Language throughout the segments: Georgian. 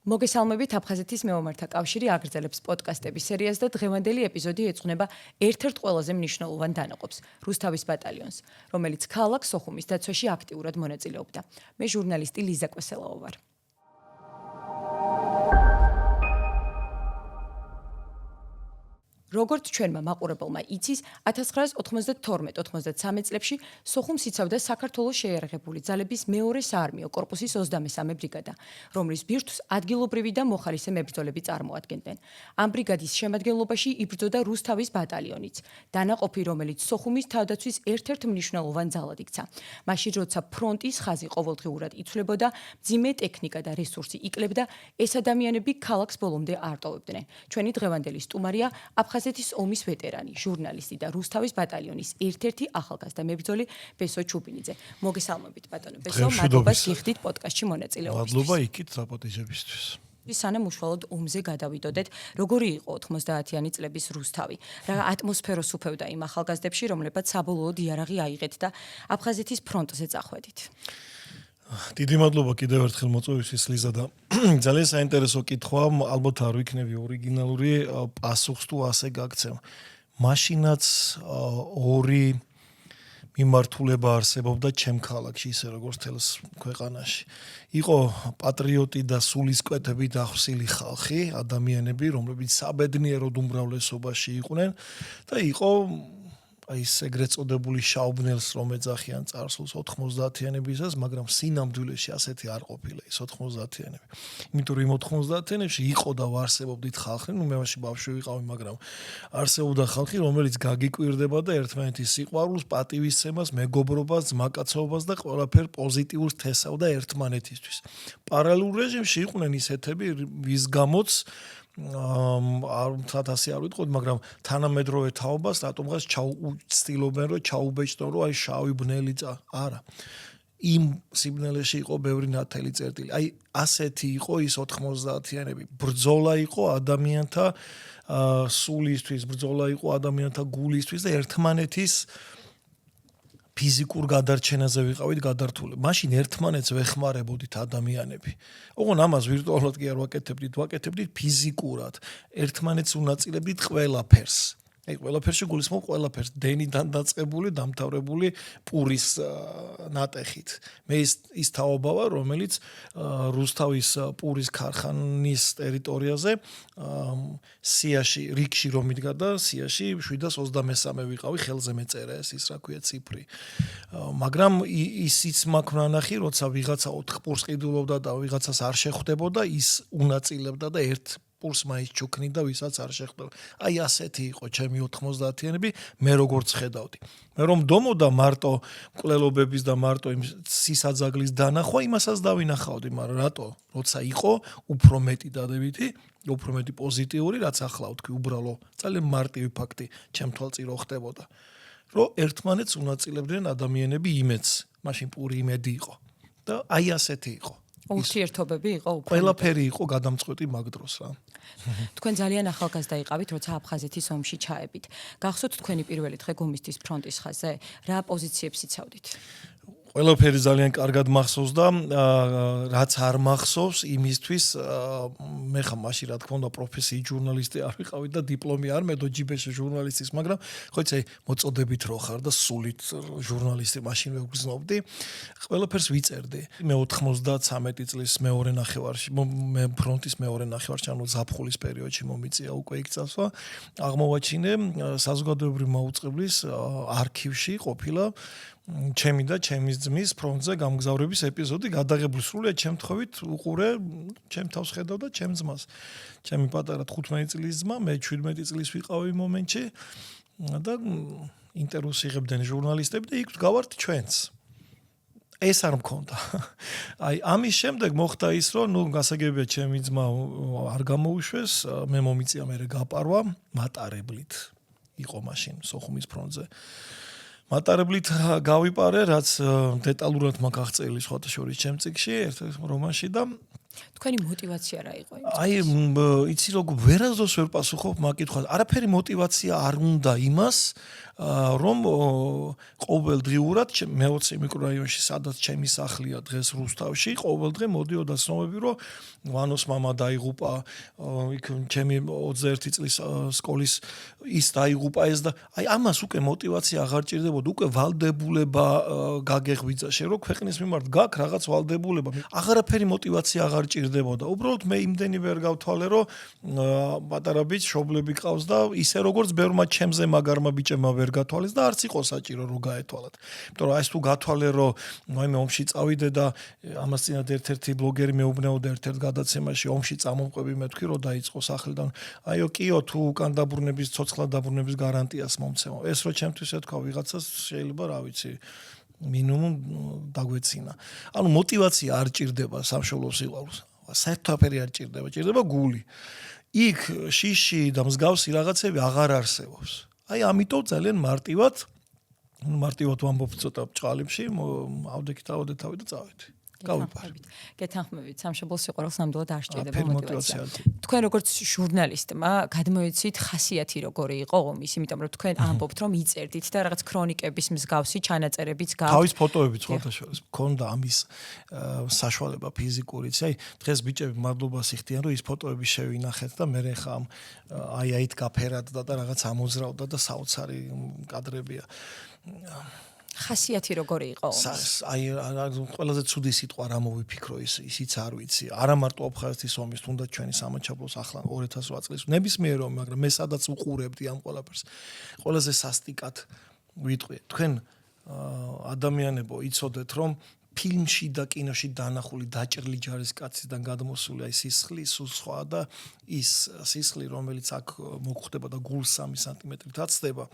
მოგესალმებით აფხაზეთის მეომართა კავშირი აგრძელებს პოდკასტების სერიას და დღევანდელი ეპიზოდი ეძღვნება ერთ-ერთ ყველაზე მნიშვნელოვან დანაყოფს, რუსთავის ბატალიონს, რომელიც ქალაქ სოხუმის დაცვაში აქტიურად მონაწილეობდა. მე ჟურნალისტი ლიზა კვესელაო ვარ. როგორც ჩვენმა მაყურებელმა იცის, 1992-93 წლებში სოხუმს იცავდა საქართველოს შეიარაღებული ძალების მეორე საარმიო კორპუსის 23 ბრიგადა, რომლის ბირთვს ადგილობრივი და მოხალისე მებრძოლები წარმოადგენდნენ. ამ ბრიგადის შემადგენლობაში იბრძოდა რუსთავის ბატალიონიც, დანაყოფი, რომელიც სოხუმის თავდაცვის ერთ-ერთ მნიშვნელოვან ძალად იქცა. მაშინ, როცა ფრონტის ხაზი ყოველდღიურად იცვლებოდა, მძიმე ტექნიკა და რესურსი იკლებდა, ეს ადამიანები ქალაქს ბოლომდე არ ტოვებდნენ. ჩვენი დღევანდელი სტუმარია აფხაზეთის ომის ვეტერანი, ჟურნალისტი და რუსთავის ბატალიონის ერთ-ერთი ახალგაზრდა მებრძოლი ბესო ჩუბინიძე. მოგესალმებით ბატონო ბესო, მადლობას გიხდით პოდკასტში მონაწილეობისთვის. მადლობა იქით საპატიჟებისთვის. სანამ უშუალოდ ომზე გადავიდოდეთ, როგორი იყო 90-იანი წლების რუსთავი? რა ატმოსფეროს უფევდა იმ ახალგაზრდებში, რომლებაც საბოლოოდ იარაღი აიღეთ და აფხაზეთის ფრონტზე წახვედით? დიდი მადლობა კიდევ ერთხელ მოწვევისთვის ლიზა და ძალიან საინტერესო კითხვა, ალბათ არ ვიქნები ორიგინალური პასუხს თუ ასე გაგცემ. მაშინაც ორი მიმართულება არსებობდა ჩემ ქალაქში, ისე როგორც თელს ქვეყანაში. იყო პატრიოტი და სულისკვეთებით ახსილი ხალხი, ადამიანები, რომლებიც საბედნიეროდ უმრავლესობაში იყვნენ და იყო ის ეგრეთ წოდებული შაუბნელს, რომ ეძახიან წარსულს 90-იანებისას, მაგრამ სინამდვილეში ასეთი არ ყოფილა ის 90-იანები. იმიტომ რომ 90-იანებში იყო და ვარსებობდით ხალხი, მე მაშინ ბავშვი ვიყავი, მაგრამ არსებობდა ხალხი, რომელიც გაგიკვირდება და ერთმანეთის სიყვარულს, პატივისცემას, მეგობრობას, ძმაკაცობას და ყველაფერ პოზიტიურს თესავდა ერთმანეთისთვის. პარალელურ რეჟიმში იყვნენ ისეთები, ვის გამოც ასე არ ვიტყოდ, მაგრამ თანამედროვე თაობას რატომღაც ცდილობენ, რომ ჩაუბეჭდონ, რომ აი შავი ბნელი არა. იმ სიბნელეში იყო ბევრი ნათელი წერტილი. აი ასეთი იყო ის 90-იანები. ბრძოლა იყო ადამიანთა სულისთვის, ბრძოლა იყო ადამიანთა გულისთვის და ერთმანეთის ფიზიკურ გადარჩენაზე ვიყავით გადართული. მაშინ ერთმანეთს ვეხმარებოდით ადამიანები. ოღონ ამას ვირტუალურად კი არ ვაკეთებდით ფიზიკურად. ერთმანეთს უნაწილებდით ყველაფერს. აი ყველაფერში გულისხმობ ყველაფერს, დენიდან დაწყებული, დამთავრებული პურის ნატეხით. მე ის თაობა ვარ, რომელიც რუსთავის პურის ქარხანის ტერიტორიაზე სიაში, რიგში რომ იდგა და სიაში 723 ვიყავი, ხელზე მეწერა ის რა ქვია ციფრი. მაგრამ ისიც მაქვს ნანახი, როცა ვიღაცა 4 პურს ყიდულობდა და ვიღაცას არ შეხვდებოდა, ის უნაწილებდა და ერთ პურს მაინც ჩუქნიდა, ვისაც არ შეხვდა. აი ასეთი იყო ჩემი 90-იანები, მე როგორც ხედავდი. მე რომ დომოდა მარტო მკვლელობების და მარტო იმ სისაძაგლის დანახვა, იმასაც დავინახავდი, მაგრამ რატო? როცა იყო უფრო მეტი დადებითი, უფრო მეტი პოზიტიური, რაც ახლა ვთქვი, უბრალო, ძალიან მარტივი ფაქტი ჩემ თვალწინ ხდებოდა. რომ ერთმანეთს უნაწილებდნენ ადამიანები იმედს, მაშინ პური იმედი იყო. და აი ასეთი იყო. ურთიერთობები იყო უფრო. ყველაფერი იყო გადამწყვეტი მაგ დროს რა. თქვენ ძალიან ახალგაზრდა იყავით, როცა აფხაზეთის ომში ჩაებით. გახსოვთ თქვენი პირველი დღე გომისტის ფრონტის ხაზზე? რა პოზიციებს იცავდით? ყველაფერი ძალიან კარგად მახსოვს და რაც არ მახსოვს იმისთვის მე ხა მაშინ რა თქმა უნდა პროფესიით ჟურნალისტი არ ვიყავი და დიპლომი არ მედო ჯიბეში ჟურნალისტის, მაგრამ ხო იცი მოწოდებით რო ხარ და სულით ჟურნალისტი მაშინ ვეგრძნობდი, ყველაფერს ვიწერდი. მე 93 წლის მეორე ნახევარში, მე ფრონტის მეორე ნახევარში, ანუ ზაფხულის პერიოდში მომიწია უკვე იქ წასვლა, აღმოვაჩინე საზოგადოებრივი მაუწყებლის არქივში ყოფილა ჩემი და ჩემის ძმის ფრონტზე გამგზავრების ეპიზოდი გადაღებული სრულიად ჩემ თხოვით უყურე, ჩემ თავს ხედავ და ჩემ ძმას. ჩემი პატარა 15 წლის ძმა, მე 17 წლის ვიყავი მომენტში და ინტერვიუს იღებდნენ ჟურნალისტები და იქ გავართ ჩვენც. ეს არ მქონდა. აი ამის შემდეგ მოხდა ის, რომ გასაგებია ჩემი ძმა არ გამოუშვეს, მე მომიწია მერე გაპარვა მატარებლით. იყო მაშინ სოხუმის ფრონტზე. მატარებლით გავიპარე, რაც დეტალურად მაქვს აღწერილი სხვათა შორის ჩემ წიგნში, ერთ რომანში და თქვენი мотиваცია რა იყო? აი იცი როგორ ვერასდროს ვერ პასუხობ მაგითხვას. არაფერი мотиваცია არ უნდა იმას რომ ყოველდღიურად მე-20 მიკრორაიონში სადაც ჩემი სახლია დღეს რუსთავში ყოველდღე მოდიოდა ცნობები რომ ვანოს მამა დაიღუპა იქ ჩემი 21 წლის სკოლის ის დაიღუპა ეს და აი ამას უკვე мотиваცია აღარ ჭირდებოდა უკვე ვალდებულება გაგეღვიძა შენ რომ ქვეყნის მიმართ გაქვს რაღაც ვალდებულება აღარაფერი мотиваცია აღარ ჭირდებოდა უბრალოდ მე იმდენი ვერ გავთვალე რომ პატარა ბიჭ შობლები ყავს და ისე როგორც ბევრმა ჩემზე მაგარმა ბიჭებმა ვერ გათვალეს და არც იყო საჭირო რომ გაეთვალათ. იმიტომ რომ ეს თუ გათვალე რომ მე ომში წავიდე და ამას წინათ ერთ-ერთი ბლოგერი მეუბნეოდა ერთ-ერთ გადაცემაში ომში წამომყვები მეთქვი რომ დაიწყო სახლიდან. აიო კიო თუ უკან დაბრუნების ცოცხლად დაბრუნების გარანტიას მომცემო. ეს რო ჩემთვის ეთქვა ვიღაცას შეიძლება რა ვიცი მინიმუმ დაგვეცინა. ანუ мотиваცია არ ჭირდება სამშობლოს სიყვარულს. საერთოდ არ ჭირდება, ჭირდება გული. იქ შიში და მსგავსი რაღაცები აღარ არსებობს. აი ამიტომ ძალიან მარტივად ვამბობ ცოტა ჭყალებში, ავდექით თავი და წავედი. გავიფარეთ. გეთანხმებით, სამშობლოს სიყვარულს ნამდვილად არ სჭირდება мотиваცია. თქვენ როგორც ჟურნალისტმა გადმოიცით ხასიათი როგორი იყო ომის, იმიტომ რომ თქვენ ამბობთ რომ იწერდით და რაღაც ქრონიკების მსგავსი ჩანაწერებიც გაქვთ. თავის ფოტოებიც ფოტოშოპს მქონდა ამის საშუალება ფიზიკურიც. აი დღეს ბიჭები მადლობას იხდიან რომ ის ფოტოები შევინახეთ და მე ხა აით გაფერადდა და რაღაც ამოძრავდა და საოცარი კადრებია. ხასიათი როგორი იყო? აი ყველაზე ცუდი სიტყვა რა მოვიფიქრო ისიც არ ვიცი. არა მარტო აფხაზეთის ომის, თუნდაც ჩვენი სამაჩაბლოს ახლა 2008 წლის ნებისმიერ ომი, მაგრამ მე სადაც უყურებდი ამ ყველაფერს. ყველაზე სასტიკად ვიტყვი. თქვენ ადამიანებო იცოდეთ რომ ფილმში და კინოში დანახული დაჭრილი ჯარისკაცისგან გადმოსული აი სისხლი სულ სხვა და ის სისხლი რომელიც აქ მოგხვდება და გულს 3 სანტიმეტრით აცდება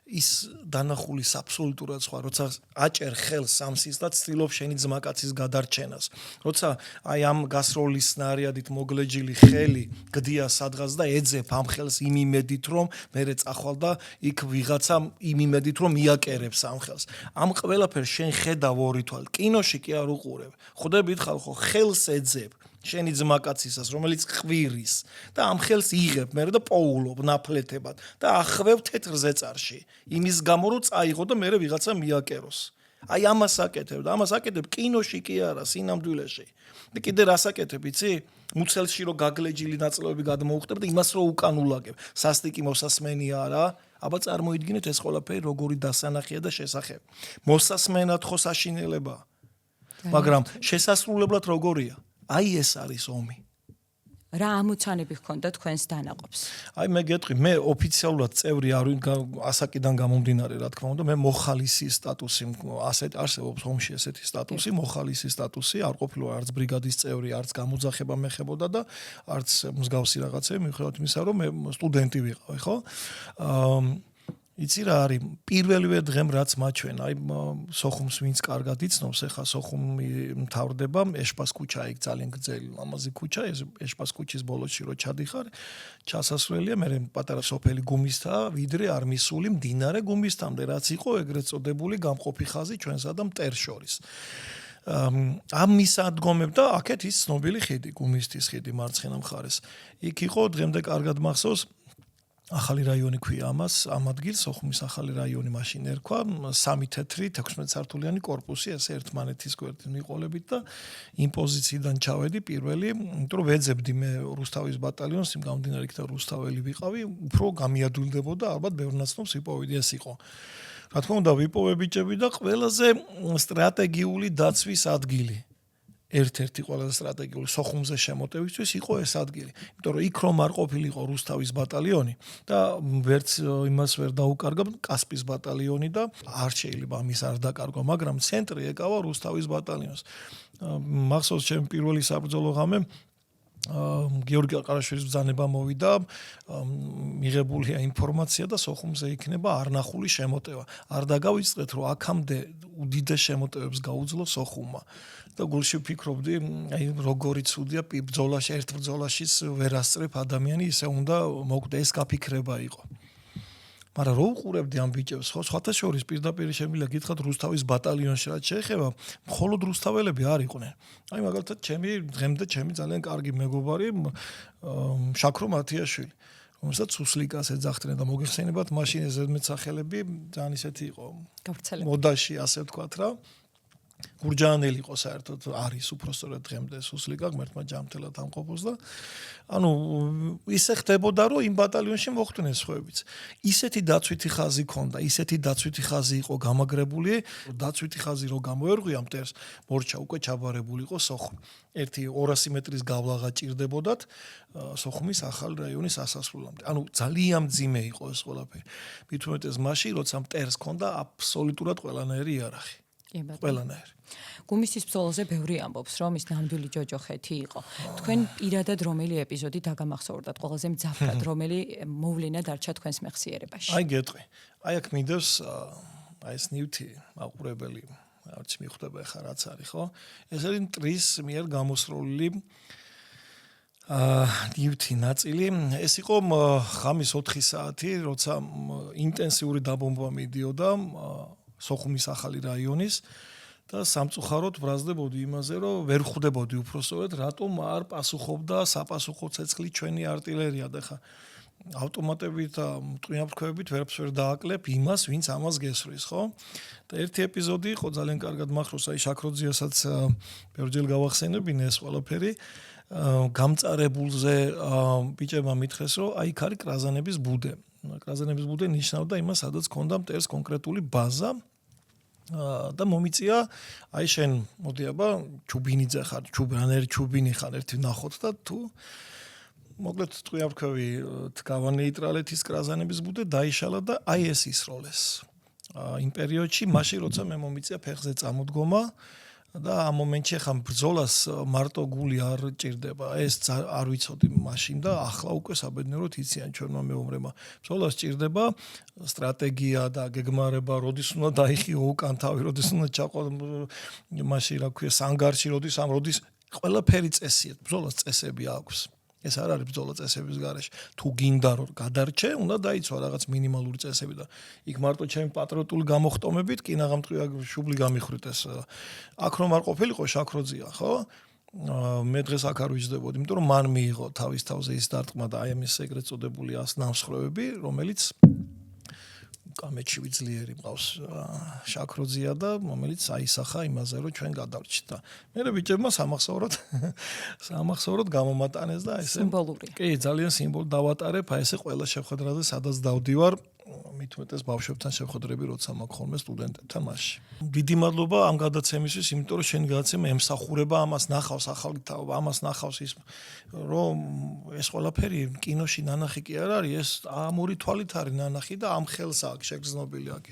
ის დანახული აბსოლუტურად სხვა, როცა აჭერ ხელს სამსის და ცდილობ შენი ძმაკაცის გადარჩენას. როცა აი ამ გასროლის ნარიადით მოგლეჯილი ხელი გდია სადღაც და ეძებ ამ ხელს იმ იმედით რომ მერე წახვალ და იქ ვიღაცა იმ იმედით რომ მიაკერებს ამ ხელს. ამ ყველაფერს შენ ხედავ ორი თვალით. კინოში კი არ უყურებ. ხვდებით ხალხო, ხელს ეძებ შენი ძმაკაცისას, რომელიც ხვირის და ამ ხელს იღებ მე და პოულობ ნაფლეთებად და ახვევ თეთრ ზეწარში. იმის გამო რომ წაიღო და მე ვიღაცა მიაკეროს. აი ამას აკეთებ და ამას აკეთებ კინოში კი არა, სინამდვილეში. და კიდე რას აკეთებ, იცი? მუცელში რომ გაგლეჯილი ნაწილები გადმოუხტებ და იმას რომ უკან ულაგებ. სასტიკი მოსასმენია არა? აბა წარმოიდგინეთ ეს ყველაფერი როგორი დასანახია და შესახებ. მოსასმენად ხო საშინელება. მაგრამ შესასრულებლად როგორია? აი ეს არის ომი. რა ამოცანები ჰქონდა თქვენს დანაყოფს? აი მე გეტყვი, მე ოფიციალურად წევრი არ ასაკიდან გამომდინარე, რა თქმა უნდა, მე მოხალისი სტატუსი, ასეთ არსებობს ომში ესეთი სტატუსი, მოხალისი სტატუსი, არ ყოფილა არც ბრიგადის წევრი, არც გამოძახება მეხებოდა და არც მსგავსი რაღაცები, მიუხედავად იმისა, რომ მე სტუდენტი ვიყავი, ხო? იცი რა არის პირველივე დღემ რაც მაჩვენა აი სოხუმს ვინც კარგად იცნობს ეხა სოხუმი მთავრდება ეშპას ქუჩა იქ ძალიან გრძელი ლამაზი ქუჩა ეს ეშპას ქუჩის ბოლოში რო ჩადიხარ ჩასასვლელია მე პატარა სოფელი გუმისთა ვიდრე არ მისული მდინარე გუმისთამდე რაც იყო ეგრეთ წოდებული გამყოფი ხაზი ჩვენსა და მტერ შორის ამ მისადგომებ და აქეთ ის ცნობილი ხიდი გუმისთის ხიდი მარცხენა მხარეს იქ იყო დღემდე კარგად მახსოვს ახალი რაიონი ქვია ამას, ამ ადგილს სოხუმის ახალი რაიონი მაშინ ერქვა, 3 თეთრი 16 სართულიანი კორპუსი, ესე ერთმანეთის გვერდით მიყოლებით და იმ პოზიციიდან ჩავედი პირველი, იმიტომ რომ ვეძებდი მე რუსთავის ბატალიონს, იმ გამომდინარე იქ და რუსთაველი ვიყავი, უფრო გამიადვილდებოდა, ალბათ ბევრნაცნობს ვიპოვიდი ეს იყო. რა თქმა უნდა, ვიპოვე ბიჭები და ყველაზე სტრატეგიული დაცვის ადგილი. ერთ-ერთი ყველაზე სტრატეგიული სოხუმზე შემოტევისთვის იყო ეს ადგილი. იმიტომ რომ იქ რომ არ ყოფილიყო რუსთავის ბატალიონი და ვერც იმას ვერ დაუკარგა კასპის ბატალიონი და არ შეიძლება ამის არ დაკარგვა, მაგრამ ცენტრი ეკავა რუსთავის ბატალიონს. მახსოვს ჩემი პირველი საბრძოლო ღამე გიორგი აყარაშვილის ბრძანება მოვიდა, მიღებულია ინფორმაცია და სოხუმზე იქნება არნახული შემოტევა. არ დაგავიწყეთ რომ აქამდე უდიდეს შემოტევებს გაუძლო სოხუმმა. და გულში ვფიქრობდი, აი როგორი ცუდია ბრძოლაში, ერთ ბრძოლაშიც ვერ ასწრებ ადამიანი, ისე უნდა მოკვდე ეს გაფიქრება იყო. მაგრამ რო უყურებდი ამ ბიჭებს, ხო, სხვათა შორის პირდაპირ შემიძლია გითხრათ რუსთავის ბატალიონში რაც შეეხება, მხოლოდ რუსთაველები არ იყვნენ. აი მაგალითად, დღემდე ჩემი ძალიან კარგი მეგობარი შაქრო მათიაშვილი, რომელსაც სუსლიკას ეძახდნენ და მოგეხსენებათ მაშინ ეს ზედმეტსახელები ძალიან ისეთი იყო. მოდაში, ასე ვთქვათ რა. გურჯაანელი იყო საერთოდ არის უпроსტորად დღემდე სუსლიკა ღმერთმა ჯამთელად ამყოფოს და ანუ ისე ხდებოდა რომ იმ ბატალიონში მოხვდნენ სხვაებიც ისეთი დაცვითი ხაზი ქონდა ისეთი დაცვითი ხაზი იყო გამაგრებული დაცვითი ხაზი რო გამოერღვია მტერს მორჩა უკვე ჩაბარებული იყო სოხუმი 1-200 მეტრის გავლაღა ჭირდებოდათ სოხუმის ახალ რაიონის ასასრულამდე ანუ ძალიან მძიმე იყო ეს ყველაფერი მით უმეტეს მაშინ როცა მტერს ქონდა აბსოლუტურად ყველანაირი იარაღი ყველანაირი. გუმისთის ბრძოლაზე ბევრი ამბობს, რომ ის ნამდვილი ჯოჯოხეთი იყო. თქვენ პირადად რომელი ეპიზოდი დაგამახსოვრდათ, ყველაზე მძაფრად, რომელი მოვლენა დარჩა თქვენს მეხსიერებაში? აი გეტყვი. აი აქ მინდოს აი ეს ნივთი მაყურებელი, არც მიხვდება ხა რაც არის, ხო? ეს არის მტრის მიერ გამოსროლილი ნივთი ნაწილი. ეს იყო ღამის 4 საათი, როცა ინტენსიური დაბომბვა მიდიოდა სოხუმის ახალი რაიონის და სამწუხაროდ ბრაზდებოდი იმაზე, რომ ვერ ხვდებოდი უпроსტորად, რატომ არ პასუხობდა საპასუხო ცეცხლი ჩვენი არტილერია და ხა ავტომატებით და მტვრინაფრქვევებით ვერაფერს ვერ დააკლებ იმას, ვინც ამას გესვრის, ხო? და ერთი ეპიზოდი იყო ძალიან კარგად მახსოვს, აი შაქროძიასაც ბევრჯერ გავახსენებინე ეს ყველაფერი. გამწარებულზე ბიჭებმა მითხრეს, რომ აი იქ არის კრაზანების ბუდე. კრაზანების ბუდე ნიშნავდა იმას, სადაც ქონდა მტერს კონკრეტული ბაზა და მომიწია აი შენ მოდი აბა ჩუბინიძე ხარ რანერი ჩუბინი ხარ ერთი ნახოთ და თუ მოკლედ ტყვიავქევი დგავანეიტრალეთ ის კრაზანების ბუდე დაიშალა და აი ეს ისროლეს იმ პერიოდში მაშინ როცა მე მომიწია ფეხზე წამოდგომა და ამ მომენტში ხამ ბრძოლას მარტო გული არ ჭირდება ეს არ ვიცოდი მაშინ და ახლა უკვე საბედნიეროდ იციან ჩვენმა მეომრებმა ბრძოლას ჭირდება სტრატეგია და გეგმარება როდის უნდა დაიხიო უკან თავი როდის უნდა ჩაყო მაშინ რა ქვია სანგარში როდის ყველაფერი წესია ბრძოლას წესები აქვს ეს არ არის ბრძოლა წესების გარეშე თუ გინდა რომ გადარჩე უნდა დაიცვა რაღაც მინიმალური წესები და იქ მარტო ჩემი პატრიოტული გამოხტომებით კინაღამტყია შუბლი გამიხრით ეს აქ რომ არ ყოფილიყო შაქროძია ხო მე დღეს აქ არ ვიждდებოდი იმიტომ რომ მან მიიღო თავის თავზე ის დარტყმა და აი ამის ეგრეთ წოდებული ნამსხვრევები რომელიც კამეჩი ვიძლიერი მყავს შაქროძია და რომელიც აისახა იმაზე რომ ჩვენ გადავრჩით და მე ბიჭებმა სამახსოვროდ გამომატანეს და ესე სიმბოლური კი ძალიან სიმბოლური დავატარებ აი ესე ყველა შეხვედრაზე სადაც დავდივარ მით უმეტეს ბავშვებთან შეხვედრები როცა მაქვს ხოლმე სტუდენტებთან მასში დიდი მადლობა ამ გადაცემისთვის იმიტომ რომ შენი გადაცემა ემსახურება ამას ნახავს ახალი თაობა ამას ნახავს ის რომ ეს ყველაფერი კინოში ნანახი კი არ არის ეს ამური თვალით არის ნანახი და ამ ხელს აქვს შეგრძნობილი აქ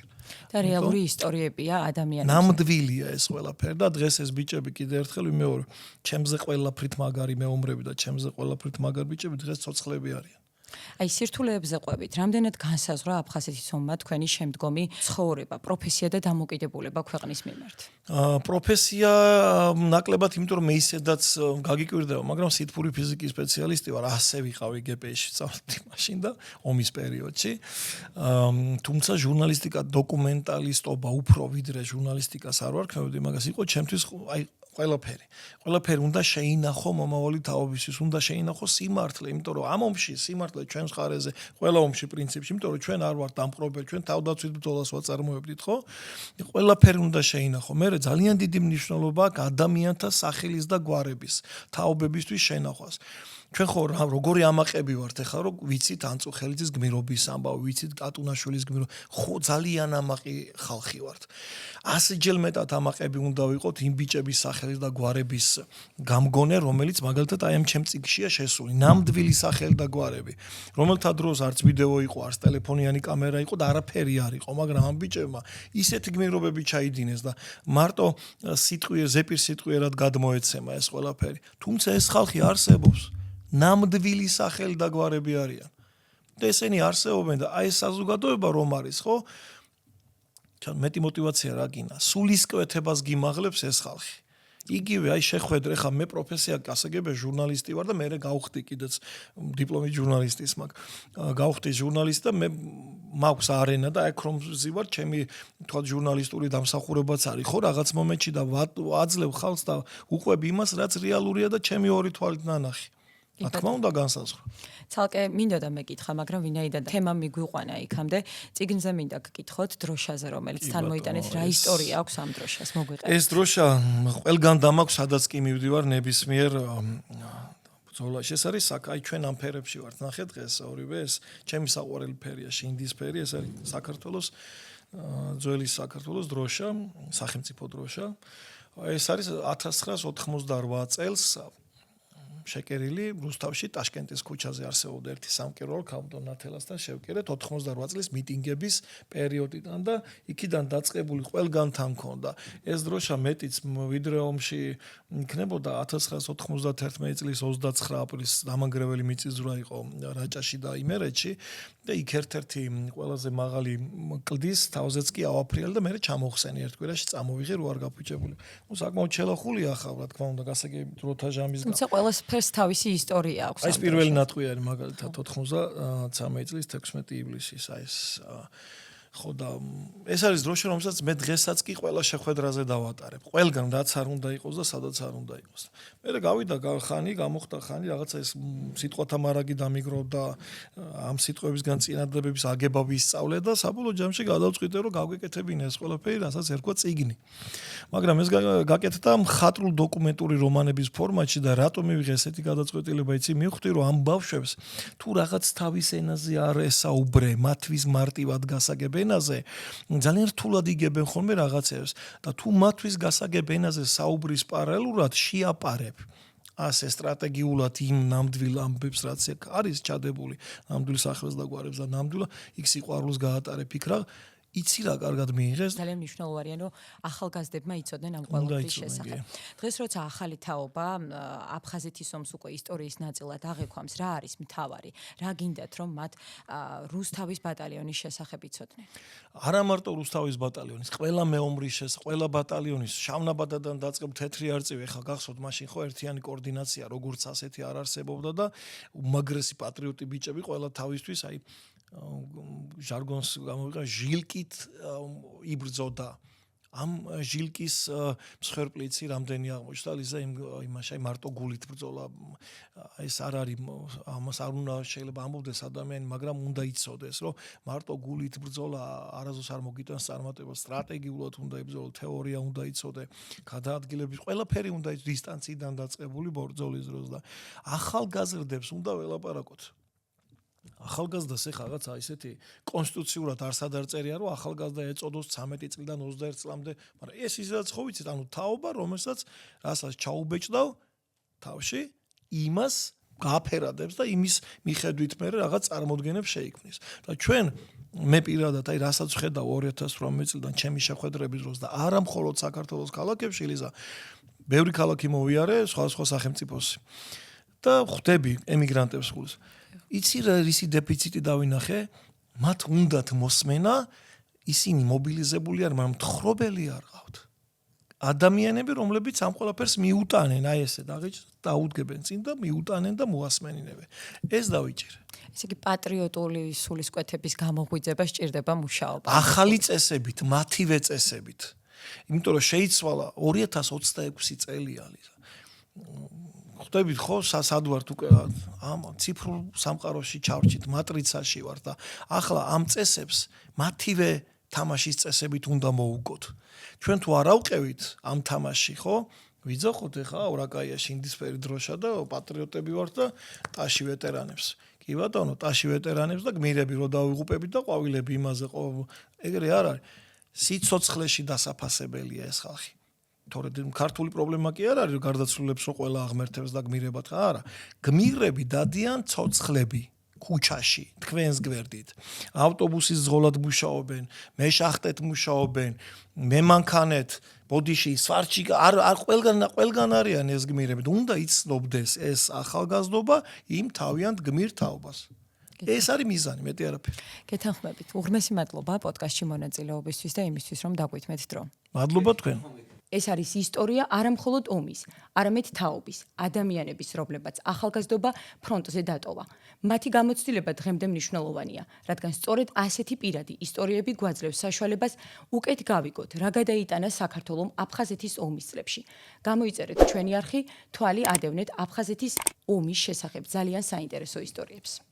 და რეალური ისტორიებია ადამიანის ნამდვილია ეს ყველაფერი და დღეს ეს ბიჭები კიდე ერთხელ ვიმეორე ჩემზე ყველაფრით მაგარი მეომრები და ჩემზე ყველაფრით მაგარი ბიჭები დღეს ცოცხლები არიან აი სირთულეებზე ყვებით, რამდენად განსაზღვრა აფხაზეთის ომმა თქვენი შემდგომი ცხოვრება, პროფესია და დამოკიდებულება ქვეყნის მიმართ? პროფესია ნაკლებად, იმიტომ რომ მე ისედაც გაგიკვირდება, მაგრამ სითბური ფიზიკის სპეციალისტი ვარ, ასე ვიყავი გპ-ში სწავლობდი მაშინ და ომის პერიოდში. თუმცა ჟურნალისტიკა, დოკუმენტალისტობა უფრო ვიდრე ჟურნალისტიკას არ ვარ ქმნიდი, მაგას იყო ჩემთვის აი ყველაფერი უნდა შეინახო მომავალი თაობისთვის, უნდა შეინახო სიმართლე, იმიტომ რომ ამ ომში სიმართლე ჩვენს ხარეზე, ყველა ომში პრინციპში, იმიტომ რომ ჩვენ არ ვართ დამპყრობელი, ჩვენ თავდაცვით ბრძოლას ვაწარმოებდით, ხო? ყველაფერი უნდა შეინახო. მე ძალიან დიდი მნიშვნელობა აქვს ადამიანთა სახელის და გვარების, თაობებისთვის შენახვას. ჩვენ ხო როგორი ამაყები ვართ ახლა რომ ვიცით ანწუხელიძის გმირობის ამბავი, ვიცით კატუნაშვილის გმირობა, ხო ძალიან ამაყი ხალხი ვართ. 100-ჯერ მეტად ამაყები უნდა ვიყოთ იმ ბიჭების სახელის და გვარების გამგონე, რომელიც მაგალითად აი ამ ჩემ წიგნშია შესული, ნამდვილი სახელი და გვარები, რომელთა დროს არც ვიდეო იყო, არც ტელეფონიანი კამერა იყო და არაფერი არ იყო, მაგრამ ამ ბიჭებმა ისეთი გმირობები ჩაიდინეს და მარტო ზეპირ სიტყვიერად გადმოეცემა ეს ყველაფერი. თუმცა ეს ხალხი არსებობს ნამდვილი სახელი და გვარები არიან. და ესენი არსებობენ და აი ეს საზოგადოება რომ არის, ხო? ჩან მეტი мотиваცია რა გინა. სულისკვეთებას გიმაღლებს ეს ხალხი. იგივე აი შეხვედრე ხა მე პროფესია გასაგებია ჟურნალისტი ვარ და მე გავხდი კიდეც დიპლომით ჟურნალისტის მაგ გავხდი ჟურნალისტი და მე მაქვს არენა და აქ რომ ვზივარ ჩემი თქვა ჟურნალისტური დამსახურებაც არის ხო რაღაც მომენტში და აძლევ ხალხს და უყვები იმას რაც რეალურია და ჩემი ორი თვალით ნანახი რა თქმა უნდა განსაზღვრა ცალკე მინდოდა მეკითხა მაგრამ ვინაიდან თემა მიგვიყვანა იქამდე წიგნზე მინდა გკითხოთ დროშაზე რომელიც თან მოიტანეთ რა ისტორია აქვს ამ დროშას მოგვიყევით ეს დროშა ყველგან დამაქვს სადაც კი მივდივარ ნებისმიერ ბრძოლაში ეს არის აი ჩვენ ამ ფერებში ვართ ნახეთ დღეს ორივე ეს ჩემი საყვარელი ფერია შინდის ფერი ეს არის საქართველოს ძველი საქართველოს დროშა სახელმწიფო დროშა ეს არის 1988 წელს შეკერილი რუსთავში ტაშკენტის ქუჩაზე არსებობდა ერთი სამკერვალო ქალბატონ ნათელასთან შევკერეთ 88 წლის მიტინგების პერიოდიდან და იქიდან დაწყებული ყველგან თან მქონდა ეს დროშა მეტიც ვიდრე ომში იქნებოდა 1991 წლის 29 აპრილის დამანგრეველი მიწისძვრა იყო რაჭაში და იმერეთში და იქ ერთ-ერთი ყველაზე მაღალი კლდის თავზეც კი ავაფრიალ და მე ჩამოხსენი ერთ კვირაში წამოვიღე რო არ გაფუჭებული ну საკმაოდ შელახულია ახლა რა თქმა უნდა გასაგები დროთა ჟამის თუმცა ყველა ფერს თავისი ისტორია აქვს ეს პირველი ნატყვი არის მაგალითად 93 წლის 16 ივლისის აი ეს ხო და ეს არის დროშა რომელსაც მე დღესაც კი ყველა შეხვედრაზე დავატარებ ყველგან რაც არ უნდა იყოს და სადაც არ უნდა იყოს მე გავიდა ხანი გამოხდა ხანი რაღაცა ეს სიტყვათა მარაგი დამიგროვდა ამ სიტყვებისგან წინადადებების აგება ვისწავლე და საბოლოო ჯამში გადავწყვიტე რომ გავგეკეთებინა ეს ყველაფერი რასაც ერქვა წიგნი მაგრამ ეს გაკეთდა მხატვრულ დოკუმენტური რომანების ფორმატში და რატომ მივიღე ესეთი გადაწყვეტილება იცი მივხვდი რომ ამ ბავშვებს თუ რაღაც თავის ენაზე არ ესაუბრე მათთვის მარტივად გასაგებ ენაზე ძალიან რთულად იგებენ ხოლმე რაღაცებს და თუ მათთვის გასაგებ ენაზე საუბრის პარალელურად შეაპარებ ასე სტრატეგიულად იმ ნამდვილ ამბებს რაც არის ჩადებული ნამდვილ სახელს და გვარებს და ნამდვილ იქ სიყვარულს გაატარებ იქ რა იცი რა კარგად მიიღეს ძალიან მნიშვნელოვანია რომ ახალგაზრდებმა იცოდნენ ამ ყველაფრის შესახებ დღეს როცა ახალი თაობა აფხაზეთის ომს უკვე ისტორიის ნაწილად აღექვამს რა არის მთავარი რა გინდათ რომ მათ რუსთავის ბატალიონის შესახებ იცოდნენ არა მარტო რუსთავის ბატალიონის ყველა მეომრის ყველა ბატალიონის შავნაბადიდან დაწყებ თეთრი არწივი ხა გახსოვთ მაშინ ხო ერთიანი კოორდინაცია როგორც ასეთი არ არსებობდა და უმაგრესი პატრიოტი ბიჭები ყველა თავისთვის აი ჟარგონს გამოვიყა ჟილკით იბრძოდა ამ ჟილკის მსხვერპლიცი რამდენი აღმოჩნდა ლიზა იმაში მარტო გულით ბრძოლა ეს არ არის ამას არ უნდა შეიძლება ამბობდეს ადამიანი მაგრამ უნდა იცოდეს რომ მარტო გულით ბრძოლა არასდროს არ მოგიტანს წარმატება სტრატეგიულად უნდა იბრძოლო თეორია უნდა იცოდე გადაადგილების ყველაფერი უნდა იცოდე დისტანციიდან დაწყებული ბრძოლის დროს და ახალგაზრდებს უნდა ველაპარაკოთ ახალგაზრდას ეხლა რაღაცა ისეთი კონსტიტუციურად არსად არ წერია რომ ახალგაზრდა ეწოდოს 13 წლიდან 21 წლამდე მაგრამ ეს ისაც ხო ვიცით ანუ თაობა რომელსაც რასაც ჩაუბეჭდავ თავში იმას გააფერადებს და იმის მიხედვით მე რაღაც წარმოდგენებს შეიქმნის და ჩვენ მე პირადად აი რასაც ვხედავ 2018 წლიდან ჩემი შეხვედრების დროს და არა მხოლოდ საქართველოს ქალაქებში ლიზა ბევრი ქალაქი მოვიარე სხვა სახელმწიფოსი და ხვდები ემიგრანტებს ხულს იცი რა ისი დეფიციტი დავინახე მათ უნდათ მოსმენა ისინი მობილიზებული არ მაგრამ თხრობელი არ ყავთ ადამიანები რომლებიც ამ ყველაფერს მიუტანენ აი ესე დაუდგებენ წინ და მიუტანენ და მოასმენინებენ ეს დავიჭირე ესე იგი პატრიოტული სულისკვეთების გამოღვიძება სჭირდება მუშაობა ახალი წესებით მათივე წესებით იმიტომ რომ შეიცვალა 2026 წელია ლიზა ხვდებით ხო სად ვართ უკვე ამ ციფრულ სამყაროში ჩავრჩით მატრიცაში ვართ და ახლა ამ წესებს მათივე თამაშის წესებით უნდა მოუგოთ ჩვენ თუ არ ავყევით ამ თამაში ხო ვიძახოთ ეხა ორაკაია შინდისფერი დროშა და პატრიოტები ვართ და ტაში ვეტერანებს კი ბატონო ტაში ვეტერანებს და გმირები რო დავიღუპებით და ყვავილები იმაზე ყო ეგრე არ არის სიცოცხლეში დასაფასებელია ეს ხალხი თორედ ქართული პრობლემა კი არ არის რომ გარდაცვლილებს რო ყველა აღმერთებს და გმირებად ხა არა გმირები დადიან ცოცხლები ქუჩაში თქვენს გვერდით ავტობუსის ზღოლად მუშაობენ მე შახტეთ მუშაობენ მე მანქანეთ ბოდიში სვარჩი არ ყველგან არიან ეს გმირები უნდა იცნობდეს ეს ახალგაზრდობა იმ თავიანთ გმირ თაობას ეს არის მიზანი მეტი არაფერი გეთანხმებით უღრმესი მადლობა პოდკასტში მონაწილეობისთვის და იმისთვის რომ დაგვითმეთ დრო მადლობა თქვენ ეს არის ისტორია არამხოლოდ ომის, არამედ თაობის, ადამიანების, რომლებაც ახალგაზრდობა ფრონტზე დატოვა. მათი გამოცდილება დღემდე მნიშვნელოვანია, რადგან სწორედ ასეთი პირადი ისტორიები გვაძლევს საშუალებას უკეთ გავიგოთ, რა გადაიტანა საქართველომ აფხაზეთის ომის წლებში. გამოიწერეთ ჩვენი არხი, თვალი ადევნეთ აფხაზეთის ომის შესახებ ძალიან საინტერესო ისტორიებს.